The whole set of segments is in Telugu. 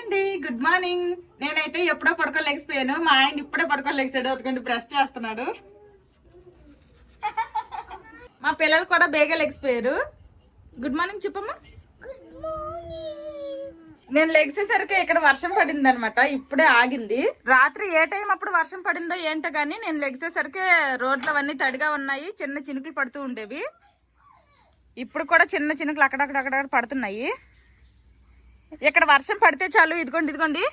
అండి, గుడ్ మార్నింగ్. నేనైతే ఎప్పుడో పడుకోలేకపోయాను. మా ఆయన ఇప్పుడే పడుకోలేసాడు, అందుకంటే బ్రష్ చేస్తున్నాడు. మా పిల్లలు కూడా బేగా లెగిసిపోయారు. గుడ్ మార్నింగ్ చెప్పమ్మా. నేను లెగిసేసరికి ఇక్కడ వర్షం పడింది అనమాట. ఇప్పుడే ఆగింది. రాత్రి ఏ టైం అప్పుడు వర్షం పడిందో ఏంటో గానీ నేను లెగిసేసరికి రోడ్లు అవన్నీ తడిగా ఉన్నాయి. చిన్న చినుకులు పడుతూ ఉండేవి. ఇప్పుడు కూడా చిన్న చినుకులు అక్కడక్కడ పడుతున్నాయి. ఇక్కడ వర్షం పడితే చాలు, ఇదిగోండి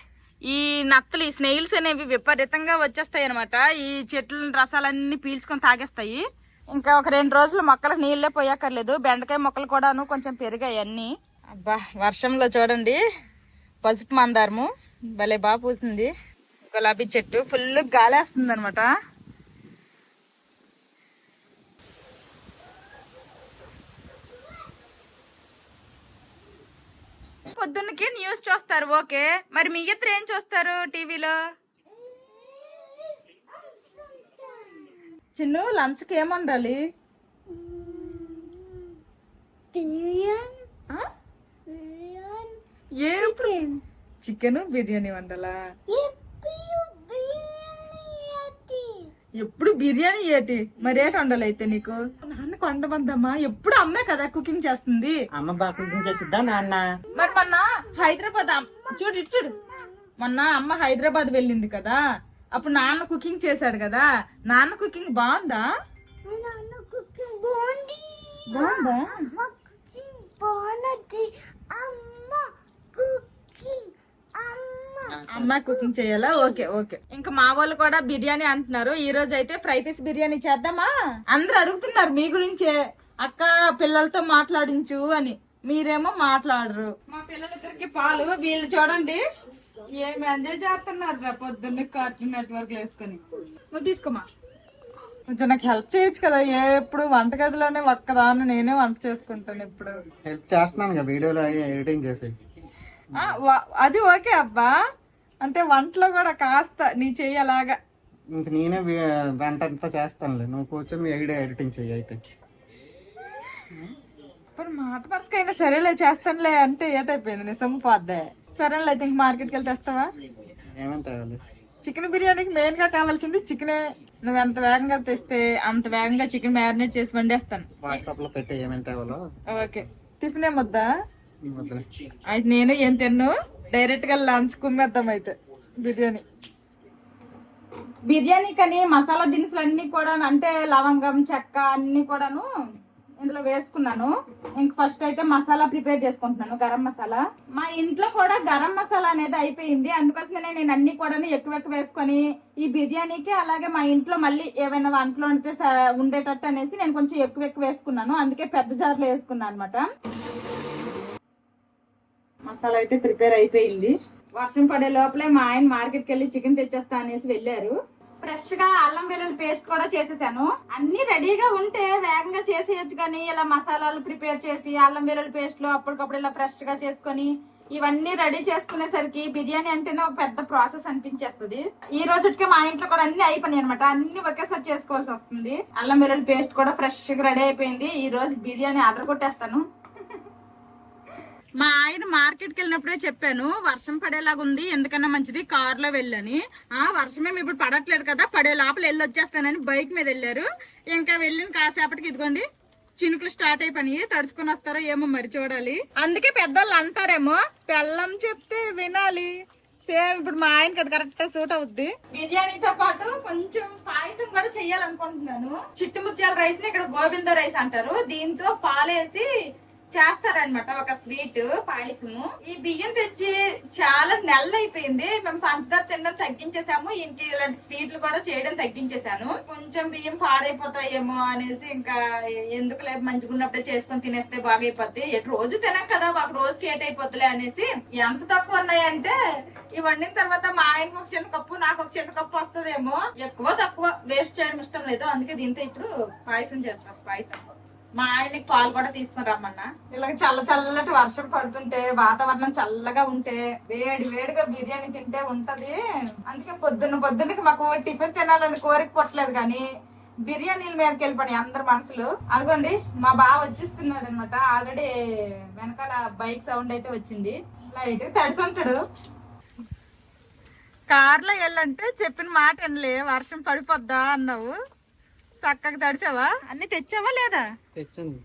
ఈ నత్తలు, ఈ స్నేహిల్స్ అనేవి విపరీతంగా వచ్చేస్తాయి అనమాట. ఈ చెట్ల రసాలన్నీ పీల్చుకొని తాగేస్తాయి. ఇంకా ఒక 2 రోజులు మొక్కలకు నీళ్ళే పోయాకర్లేదు. బెండకాయ మొక్కలు కూడాను కొంచెం పెరిగాయి అన్ని. అబ్బా, వర్షంలో చూడండి పసుపు మందారము భలే బాగా పూసింది. గులాబీ చెట్టు ఫుల్ గాలేస్తుంది అనమాట. పొద్దున్నకి న్యూస్ చూస్తారు, ఓకే. మరి మీ ఇద్దరు ఏం చూస్తారు టీవీలో? చిన్ను లంచ్కి ఏముండాలి? చికెన్ బిర్యానీ వండాలా? ఎప్పుడు బిర్యానీ ఏటి? మరి ఏటి వండాలి అయితే నీకు? నాన్న వండమందమ్మా, ఎప్పుడు అమ్మే కదా కుకింగ్ చేస్తుంది. అమ్మ బాగా కుకింగ్ చేసిద్దా నాన్న? మరి మొన్న హైదరాబాద్ చూడు మొన్న అమ్మ హైదరాబాద్ వెళ్ళింది కదా, అప్పుడు నాన్న కుకింగ్ చేశాడు కదా. నాన్న కుకింగ్ బాగుందా? అమ్మ కుకింగ్ చేయాలా? ఓకే. ఇంకా మా వాళ్ళు కూడా బిర్యానీ అంటున్నారు. ఈ రోజు అయితే ఫ్రై పీస్ బిర్యానీ చేద్దామా? అందరు అడుగుతున్నారు మీ గురించే, అక్క పిల్లలతో మాట్లాడించు అని. మీరేమో మాట్లాడరు. మా పిల్లలిద్దరికి పాలు, వీళ్ళు చూడండి ఏమి ఎంజాయ్ చేస్తున్నారు రా పొద్దున్న కార్టూన్ నెట్వర్క్ వేసుకుని. నువ్వు తీసుకోమా, కొంచెం నాకు హెల్ప్ చేయొచ్చు కదా. ఎప్పుడు వంటగదిలోనే ఒక్కదాన్ని నేనే వంట చేసుకుంటాను. ఇప్పుడు హెల్ప్ చేస్తున్నాను వీడియోలో ఎడిటింగ్ చేసి. అది ఓకే అబ్బా, అంటే వంటలో కూడా కాస్త నీ చెయ్యలాగా. ఇంక నేనే వంట అంతా చేస్తానులే, నువ్వు కూర్చొని వీడియో ఎడిటింగ్ చెయ్యి. అయితే ఇప్పుడు మాట పరచుకైనా సరేలే చేస్తానులే అంటే ఏటైపోయింది, నిజం పోద్దే. సరేలే అయితే ఇంక మార్కెట్కి వెళ్ళి తెస్తావా? ఏమేమి తేవాలి? చికెన్ బిర్యానీకి మెయిన్ గా కావాల్సింది చికెనే. నువ్వు ఎంత వేగంగా తెస్తే అంత వేగంగా చికెన్ మ్యారినేట్ చేసి వండేస్తాను. వాట్సాప్ లో పెట్టే ఏమేమి తేవాలో. ఓకే. టిఫిన్ ఏమొద్దా? అయితే నేను ఏం తిన్ను, డైరెక్ట్ గా లంచ్ కుమ్మేద్దాం. అయితే బిర్యానీ కానీ మసాలా దినుసులు అన్ని కూడా, అంటే లవంగం చెక్క అన్ని కూడాను ఇందులో వేసుకున్నాను. ఇంక ఫస్ట్ అయితే మసాలా ప్రిపేర్ చేసుకుంటున్నాను, గరం మసాలా. మా ఇంట్లో కూడా గరం మసాలా అనేది అయిపోయింది, అందుకోసమే నేను అన్ని కూడా ఎక్కువ వేసుకొని ఈ బిర్యానీకి, అలాగే మా ఇంట్లో మళ్ళీ ఏమైనా వంటలు వండితే ఉండేటట్టు అనేసి నేను కొంచెం ఎక్కువ వేసుకున్నాను. అందుకే పెద్ద జార్లో వేసుకున్నాను అనమాట. మసాలా అయితే ప్రిపేర్ అయిపోయింది. వర్షం పడే లోపలే మా ఆయన మార్కెట్కి వెళ్ళి చికెన్ తెచ్చేస్తా అనేసి వెళ్ళారు. ఫ్రెష్ గా అల్లం వెల్లుల్లి పేస్ట్ కూడా చేసేసాను. అన్ని రెడీగా ఉంటే వేగంగా చేసేయచ్చు, కానీ ఇలా మసాలాలు ప్రిపేర్ చేసి అల్లం వెల్లుల్లి పేస్ట్ లో అప్పటికప్పుడు ఇలా ఫ్రెష్ గా చేసుకొని ఇవన్నీ రెడీ చేసుకునేసరికి బిర్యానీ అంటేనే ఒక పెద్ద ప్రాసెస్ అనిపించేస్తుంది. ఈ రోజుకి మా ఇంట్లో కూడా అన్ని అయిపోయినాయి అనమాట. అన్ని ఒకేసారి చేసుకోవాల్సి వస్తుంది. అల్లం వెల్లుల్లి పేస్ట్ కూడా ఫ్రెష్ గా రెడీ అయిపోయింది. ఈ రోజు బిర్యానీ అదరగొట్టేస్తాను. మా ఆయన మార్కెట్కి వెళ్ళినప్పుడే చెప్పాను వర్షం పడేలాగా ఉంది, ఎందుకన్నా మంచిది కారులో వెళ్ళని. వర్షమేమి ఇప్పుడు పడట్లేదు కదా, పడే లోపల వెళ్ళి వచ్చేస్తానని బైక్ మీద వెళ్ళారు. ఇంకా వెళ్ళిన కాసేపటికి ఇదిగోండి చినుకులు స్టార్ట్ అయిపోయి, తడుచుకుని వస్తారో ఏమో మరి చూడాలి. అందుకే పెద్దోళ్ళు అంటారేమో పెళ్ళం చెప్తే వినాలి. సేమ్ ఇప్పుడు మా ఆయనకి అది కరెక్ట్ సూట్ అవుద్ది. బిర్యానీతో పాటు కొంచెం పాయసం కూడా చెయ్యాలనుకుంటున్నాను. చిట్టు ముత్యాల రైస్ ని ఇక్కడ గోవింద రైస్ అంటారు. దీంతో పాలేసి చేస్తారనమాట ఒక స్వీట్ పాయసము. ఈ బియ్యం తెచ్చి చాలా నెలలు అయిపోయింది. మేము పంచదార తినడం తగ్గించేసాము, ఇంక ఇలాంటి స్వీట్లు కూడా చేయడం తగ్గించేసాను. కొంచెం బియ్యం పాడైపోతాయేమో అనేసి ఇంకా ఎందుకు లేదు, మంచిగున్నప్పుడే చేసుకొని తినేస్తే బాగైపోద్ది. రోజు తినాం కదా, ఒక రోజుకి ఏటైపోతులే అనేసి. ఎంత తక్కువ ఉన్నాయంటే ఈ వండిన తర్వాత మా ఆయనకు ఒక చిన్న కప్పు, నాకు ఒక చిన్న కప్పు వస్తుందేమో. ఎక్కువ తక్కువ వేస్ట్ చేయడం ఇష్టం లేదు, అందుకే దీంతో ఇప్పుడు పాయసం చేస్తాం. పాయసం మా ఆయనకి పాలు కూడా తీసుకుని రమ్మన్నా. ఇలాగ చల్లటి వర్షం పడుతుంటే, వాతావరణం చల్లగా ఉంటే వేడిగా బిర్యానీ తింటే ఉంటది. అందుకే పొద్దున్నకి మాకు టిఫిన్ తినాలని కోరిక పుట్టలేదు, కానీ బిర్యానీల మీదకి వెళ్ళిపోయి అందరు మనసులు. అదిగోండి మా బావ వచ్చిస్తున్నాడు అనమాట. ఆల్రెడీ వెనకాల బైక్ సౌండ్ అయితే వచ్చింది. లైట్ తడిసి ఉంటాడు. కార్లో వెళ్ళంటే చెప్పిన మాట వినలే, వర్షం పడిపోద్దా అన్నావు. చక్కగా తడిచావా? అన్ని తెచ్చావా లేదా? తెచ్చింది.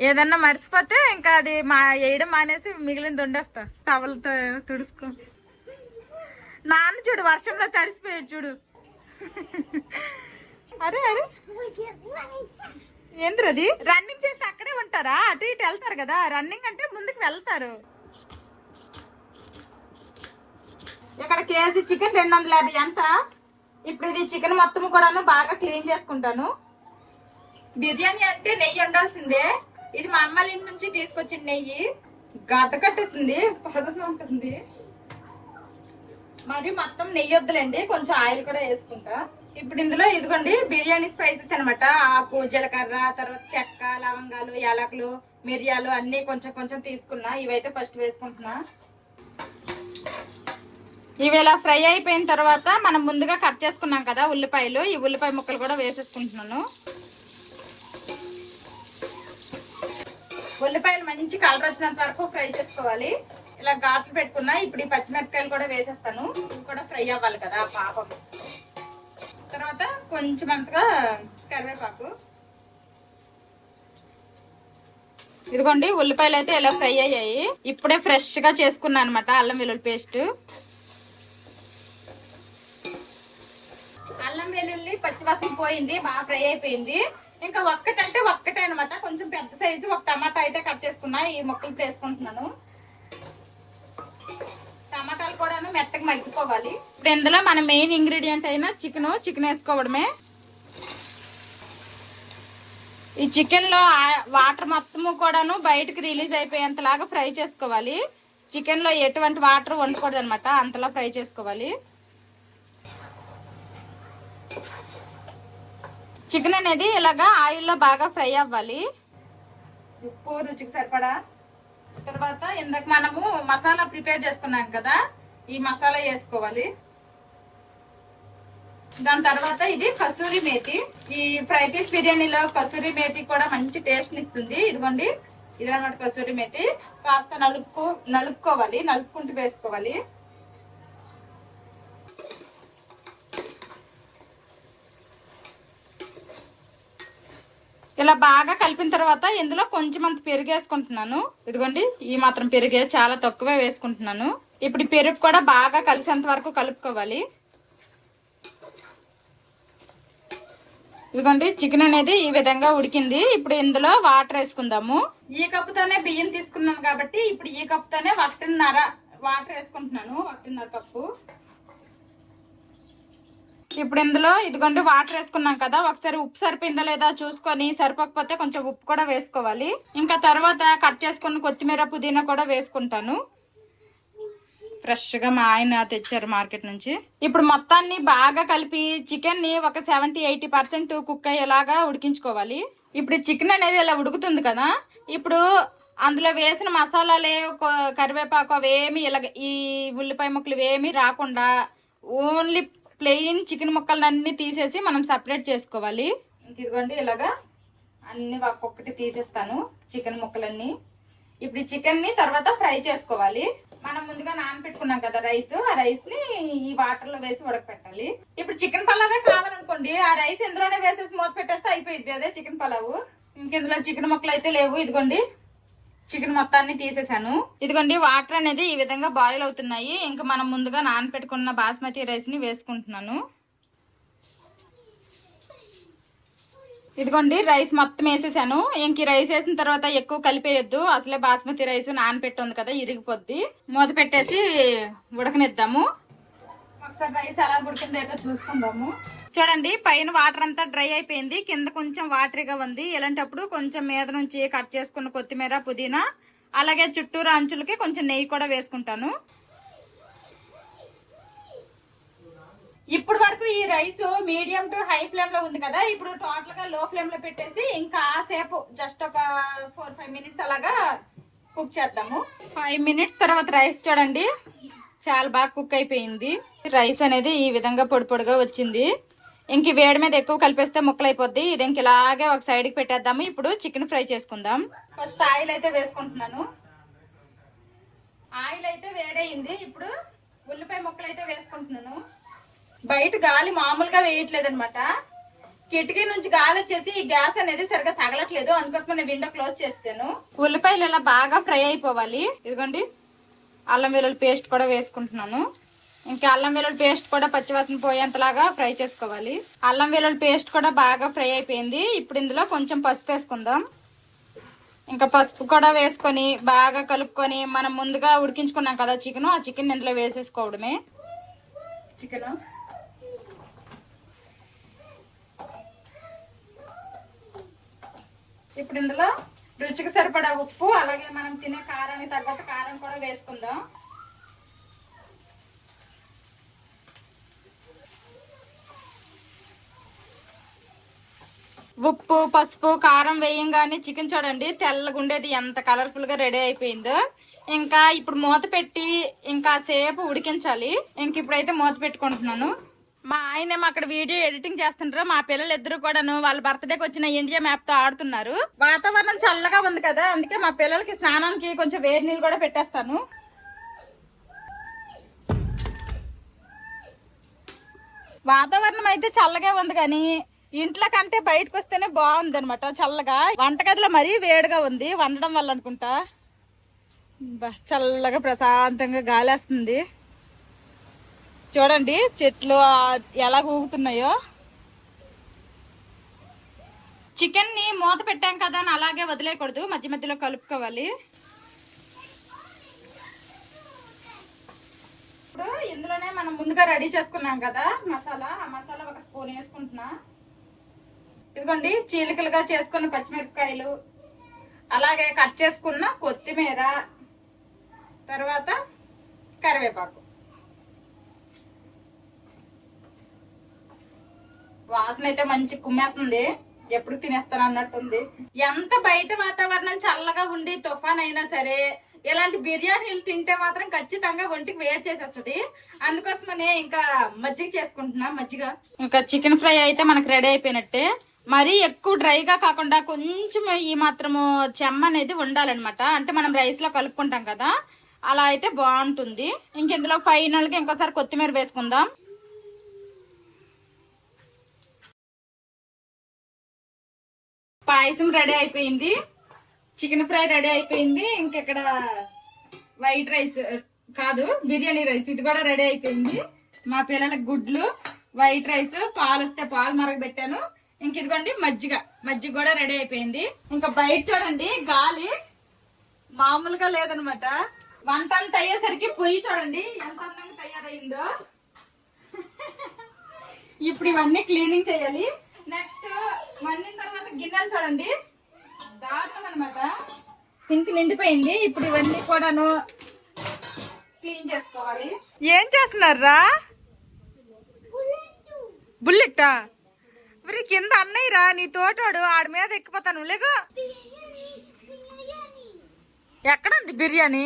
ఏదన్నా మర్చిపోతే ఇంకా అది వేయడం మానేసి మిగిలింది వండేస్తా. టవల్తో తుడుచుకో. నాన్న చూడు వర్షంలో తడిసిపోయాడు చూడు. అరే అరే ఏంద్రది? రన్నింగ్ చేస్తే అక్కడే ఉంటారా? అటు ఇటు వెళ్తారు కదా. రన్నింగ్ అంటే ముందుకు వెళ్తారు. ఇక్కడ కేజీ చికెన్ 250 ఎంత. ఇప్పుడు ఇది చికెన్ మొత్తం కూడాను బాగా క్లీన్ చేసుకుంటాను. బిర్యానీ అంటే నెయ్యి ఉండాల్సిందే. ఇది మా అమ్మాయి ఇంటి నుంచి తీసుకొచ్చిన నెయ్యి. గడ్డ కట్టేసింది, పడుతూ ఉంటుంది. మరి మొత్తం నెయ్యి వద్దులేండి, కొంచెం ఆయిల్ కూడా వేసుకుంటా. ఇప్పుడు ఇందులో ఇదిగోండి బిర్యానీ స్పైసెస్ అనమాట. ఆకు, జీలకర్ర, తర్వాత చెక్క, లవంగాలు, యాలకులు, మిరియాలు అన్ని కొంచెం కొంచెం తీసుకున్నా. ఇవైతే ఫస్ట్ వేసుకుంటున్నా. ఇవి ఇలా ఫ్రై అయిపోయిన తర్వాత మనం ముందుగా కట్ చేసుకున్నాం కదా ఉల్లిపాయలు, ఈ ఉల్లిపాయ ముక్కలు కూడా వేసేసుకుంటున్నాను. ఉల్లిపాయలు మంచి కలర్ వచ్చినంత వరకు ఫ్రై చేసుకోవాలి. ఇలా ఘాట్లు పెట్టుకున్నా. ఇప్పుడు ఈ పచ్చిమిరపకాయలు కూడా వేసేస్తాను. ఇవి కూడా ఫ్రై అవ్వాలి కదా పాపం. తర్వాత కొంచెం అంతగా కరివేపాకు. ఇదిగోండి ఉల్లిపాయలు అయితే ఇలా ఫ్రై అయ్యాయి. ఇప్పుడే ఫ్రెష్ గా చేసుకున్నా అనమాట అల్లం వెల్లుల్లి పేస్ట్. అల్లం వెల్లుల్లి పచ్చివాసన పోయింది, బాగా ఫ్రై అయిపోయింది. ఇంకా ఒక్కటే అనమాట. కొంచెం పెద్ద సైజు ఒక టమాటా అయితే కట్ చేసుకున్నా. ఈ ముక్కలు వేసుకుంటున్నాను. టమాటాలు కూడాను మెత్తగా మగ్గిపోవాలి. ఇప్పుడు ఇందులో మన మెయిన్ ఇంగ్రీడియంట్ అయిన చికెన్ వేసుకోవడమే. ఈ చికెన్ లో వాటర్ మొత్తము కూడాను బయటకు రిలీజ్ అయిపోయేంతలాగా ఫ్రై చేసుకోవాలి. చికెన్ లో ఎటువంటి వాటర్ వండకూడదు అనమాట, అంతలా ఫ్రై చేసుకోవాలి. చికెన్ అనేది ఇలాగా ఆయిల్లో బాగా ఫ్రై అవ్వాలి. ఉప్పు రుచికి సరిపడా. తర్వాత ఇందాక మనము మసాలా ప్రిపేర్ చేసుకున్నాం కదా, ఈ మసాలా వేసుకోవాలి. దాని తర్వాత ఇది కసూరి మేతి. ఈ ఫ్రై పీస్ బిర్యానీలో కసూరి మేతి కూడా మంచి టేస్ట్ ఇస్తుంది. ఇదిగోండి ఇదన్నమాట కసూరి మేతి. కాస్త నలుపుకోవాలి, నలుపుకుంటూ వేసుకోవాలి. ఇలా బాగా కలిపిన తర్వాత ఇందులో కొంచెం అంత పెరుగు వేసుకుంటున్నాను. ఇదిగోండి ఈ మాత్రం పెరుగే, చాలా తక్కువే వేసుకుంటున్నాను. ఇప్పుడు పెరుగు కూడా బాగా కలిసేంత వరకు కలుపుకోవాలి. ఇదిగోండి చికెన్ అనేది ఈ విధంగా ఉడికింది. ఇప్పుడు ఇందులో వాటర్ వేసుకుందాము. ఈ కప్పుతోనే బియ్యం తీసుకున్నాను కాబట్టి ఇప్పుడు ఈ కప్పుతోనే 1.5 వాటర్ వేసుకుంటున్నాను. 1.5 కప్పు. ఇప్పుడు ఇందులో ఇదిగోండి వాటర్ వేసుకున్నాం కదా, ఒకసారి ఉప్పు సరిపోయిందా లేదా చూసుకొని, సరిపోకపోతే కొంచెం ఉప్పు కూడా వేసుకోవాలి. ఇంకా తర్వాత కట్ చేసుకున్న కొత్తిమీర, పుదీనా కూడా వేసుకుంటాను. ఫ్రెష్ గా మా ఆయన తెచ్చారు మార్కెట్ నుంచి. ఇప్పుడు మొత్తాన్ని బాగా కలిపి చికెన్ ని ఒక 70-80% కుక్ అయ్యేలాగా ఉడికించుకోవాలి. ఇప్పుడు చికెన్ అనేది ఇలా ఉడుకుతుంది కదా, ఇప్పుడు అందులో వేసిన మసాలాలే కరివేపాకు అవేమి ఇలా ఈ ఉల్లిపాయ ముక్కలు ఇవేమి రాకుండా ఓన్లీ ప్లెయిన్ చికెన్ ముక్కలన్నీ తీసేసి మనం సపరేట్ చేసుకోవాలి. ఇదిగోండి ఇలాగా అన్ని ఒక్కొక్కటి తీసేస్తాను చికెన్ ముక్కలన్నీ. ఇప్పుడు ఈ చికెన్ ని తర్వాత ఫ్రై చేసుకోవాలి. మనం ముందుగా నానబెట్టుకున్నాం కదా రైస్, ఆ రైస్ ని ఈ వాటర్ లో వేసి ఉడకపెట్టాలి. ఇప్పుడు చికెన్ పలావే కావాలనుకోండి, ఆ రైస్ ఇందులోనే వేసేసి మూత పెట్టేస్తే అయిపోయింది, అదే చికెన్ పలావు. ఇందులో చికెన్ ముక్కలు అయితే లేవు. ఇదిగోండి చికెన్ మొత్తాన్ని తీసేసాను. ఇదిగోండి వాటర్ అనేది ఈ విధంగా బాయిల్ అవుతున్నాయి. ఇంకా మనం ముందుగా నానబెట్టుకున్న బాస్మతి రైస్ ని వేసుకుంటున్నాను. ఇదిగోండి రైస్ మొత్తం వేసేసాను. ఇంక రైస్ వేసిన తర్వాత ఎక్కువ కలిపేయొద్దు, అసలే బాస్మతి రైస్ నానబెట్టి ఉంది కదా ఇరిగిపోద్ది. మూత పెట్టేసి ఉడకనిద్దాము. ఒకసారి రైస్ ఎలా ఉడికిందో ఏదో చూసుకుందాము. చూడండి పైన వాటర్ అంతా డ్రై అయిపోయింది, కింద కొంచెం వాటరీగా ఉంది. ఇలాంటప్పుడు కొంచెం మీద నుంచి కట్ చేసుకున్న కొత్తిమీర, పుదీనా, అలాగే చుట్టూరు అంచులకి కొంచెం నెయ్యి కూడా వేసుకుంటాను. ఇప్పుడు వరకు ఈ rice medium to high flame లో ఉంది కదా, ఇప్పుడు టోటల్ గా లో ఫ్లేమ్ లో పెట్టేసి ఇంకా సేపు జస్ట్ ఒక 4-5 మినిట్స్ అలాగా కుక్ చేద్దాము. 5 మినిట్స్ తర్వాత రైస్ చూడండి చాలా బాగా కుక్ అయిపోయింది. రైస్ అనేది ఈ విధంగా పొడి పొడిగా వచ్చింది. ఇంక వేడి మీద ఎక్కువ కలిపేస్తే ముక్కలు అయిపోద్ది. ఇది ఇంక ఇలాగే ఒక సైడ్ కి పెట్టేద్దాము. ఇప్పుడు చికెన్ ఫ్రై చేసుకుందాం. ఫస్ట్ ఆయిల్ అయితే వేసుకుంటున్నాను. ఆయిల్ అయితే వేడయింది. ఇప్పుడు ఉల్లిపాయ ముక్కలు అయితే వేసుకుంటున్నాను. బయట గాలి మామూలుగా వేయట్లేదు అనమాట. కిటికీ నుంచి గాలి వచ్చేసి ఈ గ్యాస్ అనేది సరిగ్గా తగలట్లేదు, అందుకోసం నేను విండో క్లోజ్ చేస్తాను. ఉల్లిపాయలు ఇలా బాగా ఫ్రై అయిపోవాలి. ఇదిగోండి అల్లం వెల్లుల్లి పేస్ట్ కూడా వేసుకుంటున్నాను. ఇంకా అల్లం వెల్లుల్లి పేస్ట్ కూడా పచ్చివాసన పోయేంతలాగా ఫ్రై చేసుకోవాలి. అల్లం వెల్లుల్లి పేస్ట్ కూడా బాగా ఫ్రై అయిపోయింది. ఇప్పుడు ఇందులో కొంచెం పసుపు వేసుకుందాం. ఇంకా పసుపు కూడా వేసుకొని బాగా కలుపుకొని మనం ముందుగా ఉడికించుకున్నాం కదా చికెన్, ఆ చికెన్ ఇందులో వేసేసుకోవడమే. చికెన్ ఇప్పుడు ఇందులో రుచికి సరిపడా ఉప్పు, అలాగే మనం తినే కారానికి తగ్గట్టు కారం కూడా వేసుకుందాం. ఉప్పు పసుపు కారం వేయంగానే చికెన్ చూడండి తెల్లగా ఉండేది ఎంత కలర్ఫుల్ గా రెడీ అయిపోయిందో. ఇంకా ఇప్పుడు మూత పెట్టి ఇంకా సేపు ఉడికించాలి. ఇంక ఇప్పుడైతే మూత పెట్టుకుంటున్నాను. మా ఆయన అక్కడ వీడియో ఎడిటింగ్ చేస్తుంటారు. మా పిల్లలు ఇద్దరు కూడాను వాళ్ళ బర్త్డేకి వచ్చిన ఇండియా మ్యాప్ తో ఆడుతున్నారు. వాతావరణం చల్లగా ఉంది కదా, అందుకే మా పిల్లలకి స్నానానికి కొంచెం వేడి నీళ్ళు కూడా పెట్టేస్తాను. వాతావరణం అయితే చల్లగా ఉంది కానీ ఇంట్లో కంటే బయటకు వస్తేనే బాగుంది అనమాట చల్లగా. వంటగదిలో మరీ వేడిగా ఉంది వండడం వల్ల అనుకుంటా. చల్లగా ప్రశాంతంగా గాలేస్తుంది. చూడండి చెట్లు ఎలా ఊగుతున్నాయో. చికెన్ ని మూత పెట్టాం కదా అని అలాగే వదిలేయకూడదు, మధ్య మధ్యలో కలుపుకోవాలి. ఇప్పుడు ఇందులోనే మనం ముందుగా రెడీ చేసుకున్నాం కదా మసాలా, ఆ మసాలా ఒక స్పూన్ వేసుకుంటున్నా. ఇదిగోండి చీలికలుగా చేసుకున్న పచ్చిమిరపకాయలు, అలాగే కట్ చేసుకున్న కొత్తిమీర, తర్వాత కరివేపాకు. వాసన అయితే మంచి కుమ్మేస్తుంది, ఎప్పుడు తినేస్తాను అన్నట్టుంది. ఎంత బయట వాతావరణం చల్లగా ఉండి తుఫాన్ అయినా సరే ఇలాంటి బిర్యానీలు తింటే మాత్రం ఖచ్చితంగా ఒంటికి వేడి చేసేస్తుంది. అందుకోసమనే ఇంకా మజ్జిగ చేసుకుంటున్నా. మజ్జిగ ఇంకా చికెన్ ఫ్రై అయితే మనకు రెడీ అయిపోయినట్టే. మరీ ఎక్కువ డ్రైగా కాకుండా కొంచెం ఈ మాత్రము చెమ్మ అనేది ఉండాలన్నమాట. అంటే మనం రైస్ లో కలుపుకుంటాం కదా, అలా అయితే బాగుంటుంది. ఇందులో ఫైనల్ గా ఇంకోసారి కొత్తిమీర వేసుకుందాం. పాయసం రెడీ అయిపోయింది, చికెన్ ఫ్రై రెడీ అయిపోయింది. ఇంకెక్కడ వైట్ రైస్ కాదు బిర్యానీ రైస్, ఇది కూడా రెడీ అయిపోయింది. మా పిల్లలకు గుడ్లు, వైట్ రైస్, పాలు వస్తే పాలు మరగబెట్టాను. ఇంక ఇదిగోండి మజ్జిగ కూడా రెడీ అయిపోయింది. ఇంకా బయట చూడండి గాలి మామూలుగా లేదనమాట. వంట అంతా అయ్యేసరికి పొయ్యి చూడండి ఎంత అందంగా తయారైందో. ఇప్పుడు ఇవన్నీ క్లీనింగ్ చేయాలి. నెక్స్ట్ వండిన తర్వాత గిన్నెలు చూడండి దారుణం అనమాట, సింక్ నిండిపోయింది. ఇప్పుడు ఇవన్నీ కూడాను క్లీన్ చేసుకోవాలి. ఏం చేస్తున్నారా? బుల్లెట్టా? మరి కింద అన్నయ్యరా నీ తోటోడు, ఆడి మీద ఎక్కిపోతాను. లేకు ఎక్కడ ఉంది బిర్యానీ?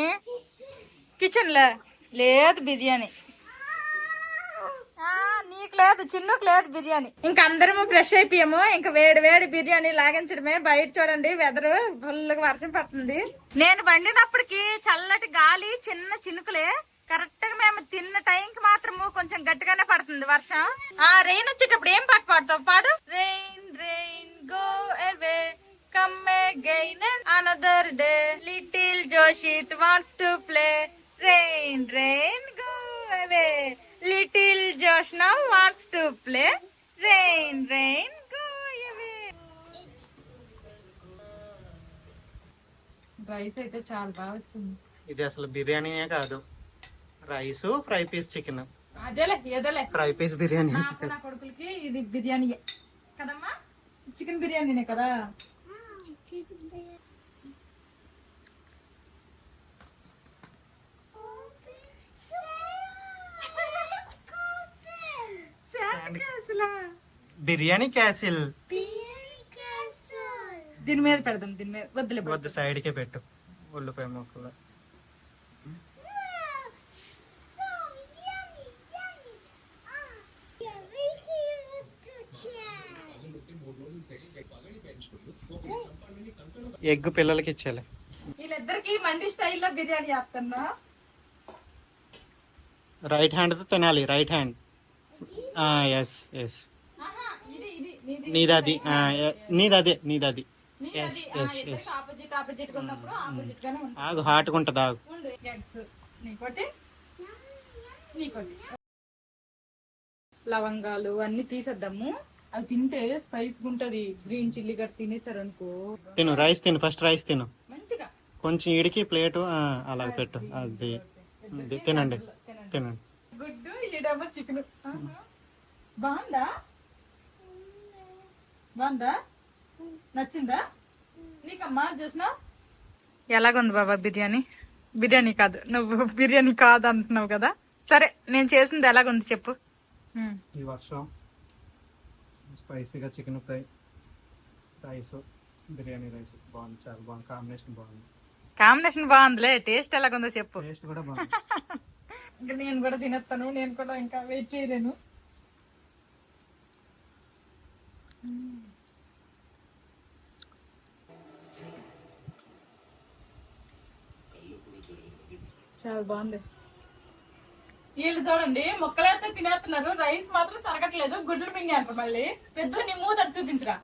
కిచెన్ లో లేదు బిర్యానీ. నీకు లేదు, చిన్నుకు లేదు బిర్యానీ. ఇంక అందరము ఫ్రెష్ అయిపోయాము. ఇంకా వేడి వేడి బిర్యానీ లాగించడమే. బయట చూడండి వెదర్ ఫుల్గా వర్షం పడుతుంది. నేను వండినప్పటికి చల్లటి గాలి, చిన్న చినుకులే. కరెక్ట్ గా మేము తిన్న టైంకి మాత్రము కొంచెం గట్టిగానే పడుతుంది వర్షం. రెయిన్ వచ్చేటప్పుడు ఏం పాట పాడతావు? పాడు. Rain rain go away come again another day little Joshith wants to play. Rain rain go away little Josh now wants to play. Rain rain go away. Rice అయితే చాలా బాగా వచ్చింది. ఇది అసలు బిర్యానీయే కాదు, రైస్ ఫ్రై పీస్ చికెన్. అదేలే ఏదోలే ఫ్రై పీస్ బిర్యానీ. నా కొడుకులకి ఇది బిర్యానీ కదమ్మా, చికెన్ బిర్యానీనే కదా. బిర్యానీ క్యాసిల్. దీని మీద పెడదాం, దీని మీద వద్దులే, వద్దు సైడ్ కే పెట్టు. ఉల్లిపాయ ముక్కలు. ఎగ్ పిల్లలకి ఇచ్చేలే. వీళ్ళిద్దరికి మండి స్టైల్లో బిర్యానీ చేస్తున్నా. రైట్ హ్యాండ్ తో తినాలి, రైట్ హ్యాండ్. ఎస్ ఎస్, ఆహా, ఇది నీదది, నీదది. Yes yes yes. ఆపోజిట్ ఉన్నప్పుడు ఆపోజిట్ గానే ఉంటుంది. ఆగు, హాట్గా ఉంటుంది, ఆగు. ఎగ్స్ నీకోటి నీకోటి. లవంగాలు అన్ని తీసేద్దాము. అవి తింటే స్పైస్ ఉంటది. గ్రీన్ చిల్లీ గట్టి తినేసారు అనుకో. తిను, రైస్ తిను, ఫస్ట్ రైస్ తిను. మంచిగా కొంచెం ఇడికి ప్లేటు అలా పెట్టు. అది తినండి, తినండి. గుడ్డు ఈడమ్మ చికెన్. బాగుందా? బాగుందా? నచ్చిందా నీకమ్మా? చూసినా ఎలాగుంది బాబా బిర్యానీ? బిర్యానీ కాదు, నువ్వు బిర్యానీ కాదు అంటున్నావు కదా. సరే, నేను చేసింది ఎలాగుంది చెప్పు. ఈ వర్షం స్పైసీగా chicken fry, rice, biryani rice బాగుంది, చాలా బాగుంది. కాంబినేషన్ బాగుందిలే. టేస్ట్ ఎలాగుందో చెప్పు. టేస్ట్ కూడా బాగుంది. ఇంకా నేను కూడా తినేస్తాను. నేను కూడా ఇంకా వెయిట్ చేయలేను. చాలా బాగుంది. వీళ్ళు చూడండి ముక్కలైతే తినేస్తున్నారు, రైస్ మాత్రం తరగట్లేదు. గుడ్లు మింగి అంటారు. మళ్ళీ పెద్ద నీ మూత చూపించరా.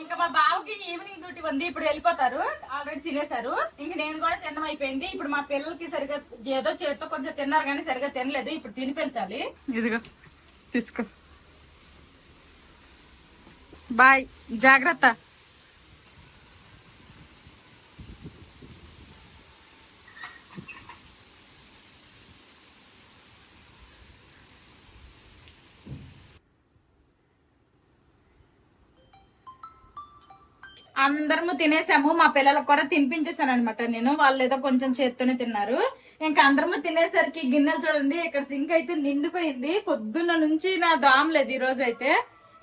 ఇంకా మా బావకి ఈవినింగ్ డ్యూటీ ఉంది, ఇప్పుడు వెళ్ళిపోతారు. ఆల్రెడీ తినేశారు. ఇంక నేను కూడా తినడం అయిపోయింది. ఇప్పుడు మా పిల్లలకి సరిగా ఏదో చేత్తో కొంచెం తిన్నారు కానీ సరిగా తినలేదు. ఇప్పుడు తినిపించాలి. ఇదిగో తీసుకో. బాయ్, జాగ్రత్త. అందరము తినేసాము. మా పిల్లలకు కూడా తినిపించేసాను అనమాట నేను. వాళ్ళు ఏదో కొంచెం చేత్తోనే తిన్నారు. ఇంకా అందరము తినేసరికి గిన్నెలు చూడండి, ఇక్కడ సింక్ అయితే నిండిపోయింది. పొద్దున్న నుంచి నా దోమ లేదు ఈ రోజు అయితే.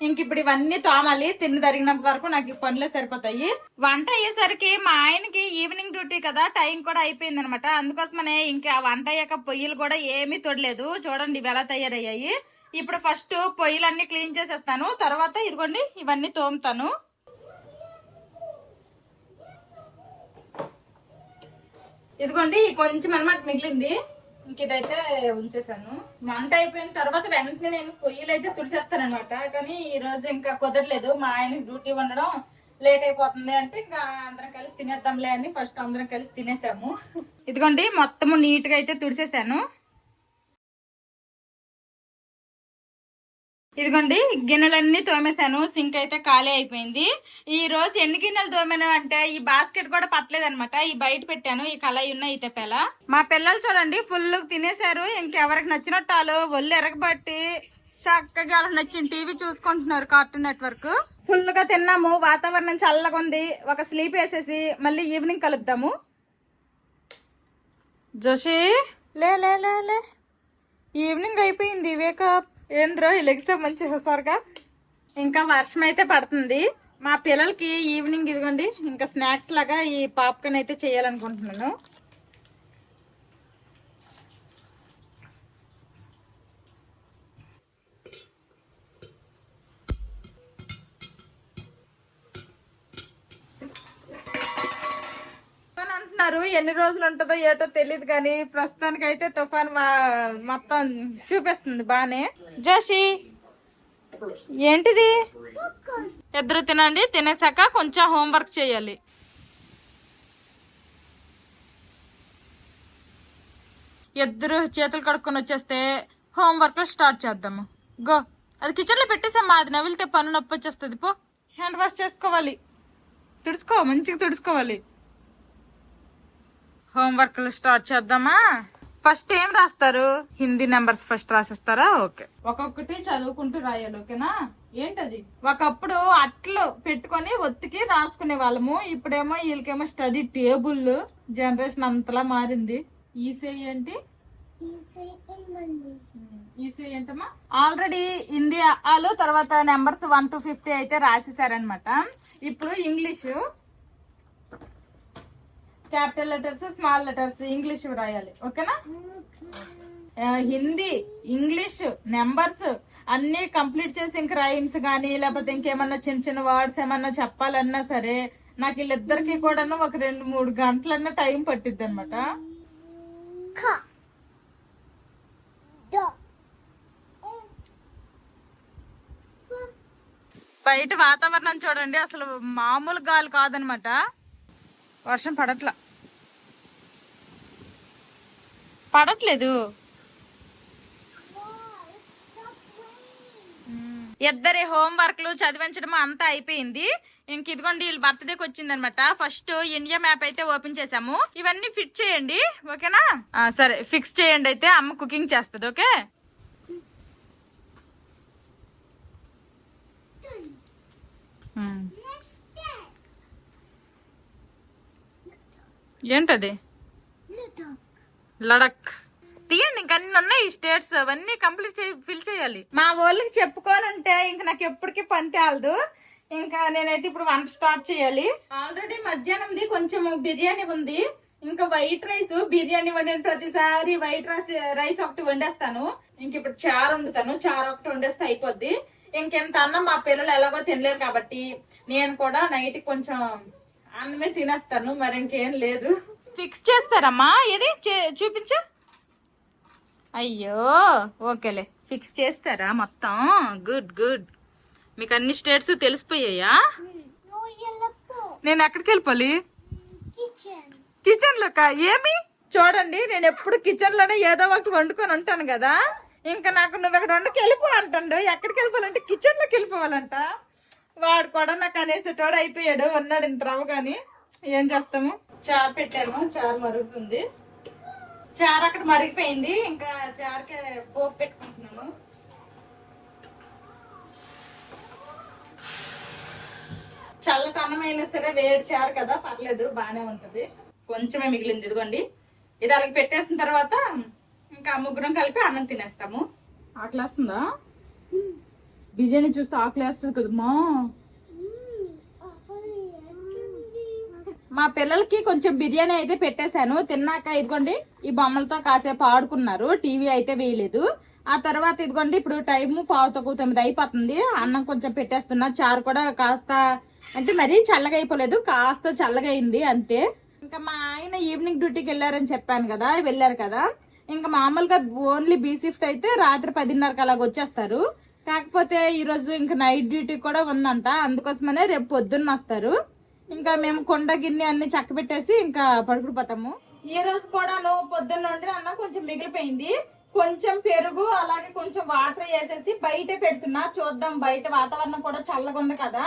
ఇంక ఇప్పుడు ఇవన్నీ తోమాలి. తిని తరిగినంత వరకు నాకు పనులే సరిపోతాయి. వంట అయ్యేసరికి మా ఆయనకి ఈవినింగ్ డ్యూటీ కదా, టైం కూడా అయిపోయింది అనమాట. అందుకోసమనే ఇంకా వంట అయ్యాక పొయ్యిలు కూడా ఏమీ తొడలేదు. చూడండి ఇవి ఎలా తయారయ్యాయి. ఇప్పుడు ఫస్ట్ పొయ్యిలన్నీ క్లీన్ చేసేస్తాను. తర్వాత ఇదిగోండి ఇవన్నీ తోముతాను. ఇదిగోండి కొంచెం అన్నమాట మిగిలింది. ఇంక ఇదైతే ఉంచేసాను. వంట అయిపోయిన తర్వాత వెంటనే నేను పొయ్యిలు అయితే తుడిసేస్తాను అనమాట. కానీ ఈ రోజు ఇంకా కుదరలేదు. మా ఆయన డ్యూటీ ఉండడం లేట్ అయిపోతుంది అంటే ఇంకా అందరం కలిసి తినేద్దాంలే అని ఫస్ట్ అందరం కలిసి తినేసాము. ఇదిగోండి మొత్తము నీట్ గా అయితే తుడిసేసాను. ఇదిగోండి గిన్నెలన్నీ తోమేశాను. సింక్ అయితే ఖాళీ అయిపోయింది. ఈ రోజు ఎన్ని గిన్నెలు తోమాను అంటే ఈ బాస్కెట్ కూడా పట్టలేదు అనమాట. ఈ బయట పెట్టాను. ఈ కళాయి ఉన్న ఈ తెప్పేల. మా పిల్లలు చూడండి ఫుల్ తినేశారు. ఇంకెవరికి నచ్చినట్టు వాళ్ళు ఒళ్ళు ఎరగబట్టి చక్కగా వాళ్ళకి నచ్చిన టీవీ చూసుకుంటున్నారు, కార్టూన్ నెట్వర్క్. ఫుల్ గా తిన్నాము. వాతావరణం చల్లగా ఉంది. ఒక స్లీప్ వేసేసి మళ్ళీ ఈవినింగ్ కలుద్దాము. జోషి లే లే లే లే, ఈవినింగ్ అయిపోయింది. వేకప్. ఏంద్రో ఈ లెగ్స్ మంచి హుషారుగా. ఇంకా వర్షం అయితే పడుతుంది. మా పిల్లలకి ఈవినింగ్ ఇదిగోండి ఇంకా స్నాక్స్ లాగా ఈ పాప్కార్న్ అయితే చేయాలనుకుంటున్నాను. అంటున్నారు ఎన్ని రోజులు ఉంటుందో ఏటో తెలియదు కానీ ప్రస్తుతానికి అయితే తుఫాన్ మొత్తం చూపిస్తుంది బానే. జోషి ఏంటిది? ఇద్దరు తినండి. తినేసాక కొంచెం హోంవర్క్ చేయాలి. ఇద్దరు చేతులు కడుక్కొని వచ్చేస్తే హోంవర్క్ స్టార్ట్ చేద్దాము. గో, అది కిచెన్ లో పెట్టేసామ్మా. అది నవిలితే పన్ను నొప్పి వచ్చేస్తుంది. పో, హ్యాండ్ వాష్ చేసుకోవాలి. తుడుచుకో, మంచిగా తుడుచుకోవాలి. హోంవర్క్లు స్టార్ట్ చేద్దామా? ఫస్ట్ ఏం రాస్తారు? హిందీ నెంబర్స్ ఫస్ట్ రాసేస్తారా? ఓకే, ఒక్కొక్కటి చదువుకుంటూ రాయాలి. ఓకేనా? ఏంటది? ఒకప్పుడు అట్లు పెట్టుకొని ఒత్తికి రాసుకునే వాళ్ళము. ఇప్పుడేమో వీళ్ళకేమో స్టడీ టేబుల్. జనరేషన్ అంతలా మారింది. ఈసీ ఏంటి? ఈసీ ఏంటమ్మా? ఆల్రెడీ హిందీ ఆలు తర్వాత నెంబర్స్ 1 to 50 అయితే రాసేసారనమాట. ఇప్పుడు English capital letters, small letters English రాయాలి. ఓకేనా? హిందీ, ఇంగ్లీష్, నెంబర్స్ అన్ని కంప్లీట్ చేసి ఇంక రైమ్స్ గానీ లేకపోతే ఇంకేమన్నా చిన్న చిన్న వర్డ్స్ ఏమన్నా చెప్పాలన్నా సరే నాకు వీళ్ళిద్దరికి కూడాను ఒక 2-3 గంటలన్నా టైం పట్టిద్ది అనమాట. బయట వాతావరణం చూడండి, అసలు మామూలు గాలి కాదనమాట. వర్షం పడట్లేదు. ఇద్దరి హోంవర్క్లు చదివించడం అంతా అయిపోయింది. ఇంక ఇదిగోండి వీళ్ళ బర్త్డేకి వచ్చింది అనమాట. ఫస్ట్ ఇండియా మ్యాప్ అయితే ఓపెన్ చేసాము. ఇవన్నీ ఫిట్ చేయండి, ఓకేనా? సరే, ఫిక్స్ చేయండి. అయితే అమ్మ కుకింగ్ చేస్తుంది, ఓకే? ఏంటది? లడక్. తీయండి, ఇంక అన్ని ఉన్నాయి ఈ స్టేట్స్, అవన్నీ కంప్లీట్ ఫిల్ చేయాలి. మా వాళ్ళకి చెప్పుకోనంటే ఇంక నాకు ఎప్పటికీ పని తేలదు. ఇంకా నేనైతే ఇప్పుడు వంట స్టార్ట్ చేయాలి. ఆల్రెడీ మధ్యాహ్నంది కొంచెం బిర్యానీ ఉంది. ఇంకా వైట్ రైస్, బిర్యానీ వండిన ప్రతిసారి వైట్ రైస్ ఒకటి వండేస్తాను. ఇంక ఇప్పుడు చారు వండుతాను, చారు ఒకటి వండేస్తే అయిపోద్ది. ఇంకెంత అన్నం మా పిల్లలు ఎలాగో తినలేరు కాబట్టి నేను కూడా నైట్ కొంచెం అన్నమే తినేస్తాను, మరి ఇంకేం లేదు. ఫిక్స్ చేస్తారమ్మా, ఏది చూపించు. అయ్యో, ఓకేలే, ఫిక్స్ చేస్తారా మొత్తం? Good good. మీకు అన్ని స్టేట్స్ తెలిసిపోయాయా? నేను ఎక్కడికి వెళ్ళిపోవాలి? కిచెన్ లోకా? ఏమి? చూడండి, నేను ఎప్పుడు కిచెన్ లోనే ఏదో ఒకటి వండుకొని ఉంటాను కదా. ఇంకా నాకు నువ్వు ఎక్కడ వండుకు వెళ్ళిపో అంటాడు. ఎక్కడికి వెళ్ళిపోవాలంటే కిచెన్ లోకి వెళ్ళిపోవాలంట. వాడు కూడా నాకు అనేసేటోడు అయిపోయాడు, ఉన్నాడు ఇంత రావు. కానీ ఏం చేస్తాము? చారు పెట్టాము, చారు మరుగుతుంది. చారు అక్కడ మరిగిపోయింది. ఇంకా చారుకి పోపు పెట్టుకుంటున్నాను. చల్లటి అన్నం అయినా సరే వేడి చారు కదా, పర్లేదు, బానే ఉంటది. కొంచెమే మిగిలింది, ఇదిగోండి. ఇది అలాగే పెట్టేసిన తర్వాత ఇంకా ముగ్గురం కలిపి అన్నం తినేస్తాము. ఆకలేస్తుందా? బిర్యానీ చూస్తే ఆకలేస్తుంది కదమ్మా. మా పిల్లలకి కొంచెం బిర్యానీ అయితే పెట్టేశాను. తిన్నాక ఇదిగోండి ఈ బొమ్మలతో కాసేపు ఆడుకున్నారు. టీవీ అయితే వేయలేదు. ఆ తర్వాత ఇదిగోండి ఇప్పుడు టైం 8:45 అయిపోతుంది. అన్నం కొంచెం పెట్టేస్తున్నా. చారు కూడా కాస్త అంటే మరీ చల్లగా అయిపోలేదు, కాస్త చల్లగా అయింది అంతే. ఇంకా మా ఆయన ఈవినింగ్ డ్యూటీకి వెళ్ళారని చెప్పాను కదా, వెళ్ళారు కదా. ఇంకా మామూలుగా ఓన్లీ బీ షిఫ్ట్ అయితే రాత్రి 10:30కి అలాగ వచ్చేస్తారు. కాకపోతే ఈరోజు ఇంకా నైట్ డ్యూటీ కూడా ఉందంట, అందుకోసమనే రేపు పొద్దున్న వస్తారు. ఇంకా మేము కొండ గిన్నె అన్ని చక్క పెట్టేసి ఇంకా పడుకుడిపోతాము. ఈ రోజు కూడా పొద్దున్న నుండి అన్నం కొంచెం మిగిలిపోయింది. కొంచెం పెరుగు అలాగే కొంచెం వాటర్ వేసేసి బయట పెడుతున్నా. చూద్దాం, బయట వాతావరణం కూడా చల్లగా ఉంది కదా,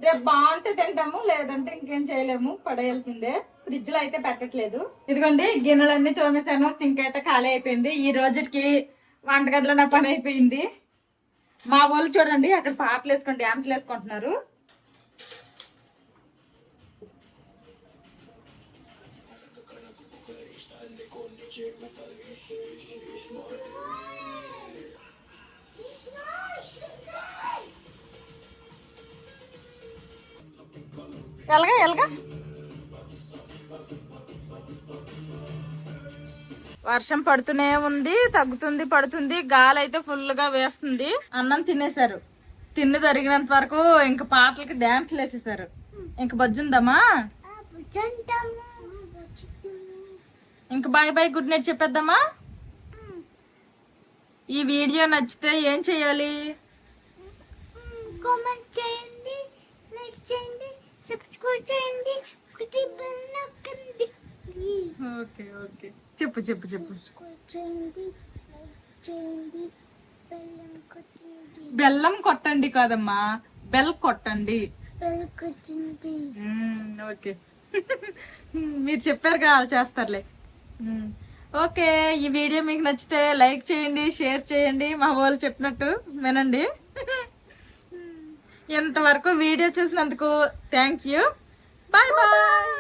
రేపు బాగుంటే తింటాము, లేదంటే ఇంకేం చేయలేము, పడేయాల్సిందే. ఫ్రిడ్జ్ లో అయితే పెట్టట్లేదు. ఇదిగోండి గిన్నెలన్నీ తోమేశాను, సింక్ అయితే ఖాళీ అయిపోయింది. ఈ రోజుకి వంటగదిలో నా పని అయిపోయింది. మా వాళ్ళు చూడండి అక్కడ పాటలు వేసుకొని డాన్స్లు వేసుకుంటున్నారు. ఎలాగా వర్షం పడుతూనే ఉంది, తగ్గుతుంది, పడుతుంది. గాలి అయితే ఫుల్ గా వేస్తుంది. అన్నం తినేశారు. తిన్ను తరిగినంత వరకు ఇంకా పాటలకి డాన్స్లు వేసేసారు. ఇంక బజ్జుందమ్మా. ఇంక బాయ్ బాయ్, గుడ్ నైట్ చెప్పేద్దామా? ఈ వీడియో నచ్చితే ఏం చేయాలి? కామెంట్ చేయండి, లైక్ చేయండి, సబ్స్క్రైబ్ చేయండి, బెల్ నొక్కండి. ఓకే ఓకే, చెప్పు చెప్పు చెప్పు. సబ్స్క్రైబ్ చేయండి, లైక్ చేయండి, బెల్లం కొట్టండి. బెల్లం కొట్టండి కాదమ్మా, బెల్ కొట్టండి. బెల్ కొట్టండి. ఓకే, మీరు చెప్పారు కదా, చేస్తారులే. ఓకే, ఈ వీడియో మీకు నచ్చితే లైక్ చేయండి, షేర్ చేయండి. మా వాళ్ళు చెప్పినట్టు వినండి. ఇంతవరకు వీడియో చూసినందుకు థ్యాంక్ యూ. Bye bye.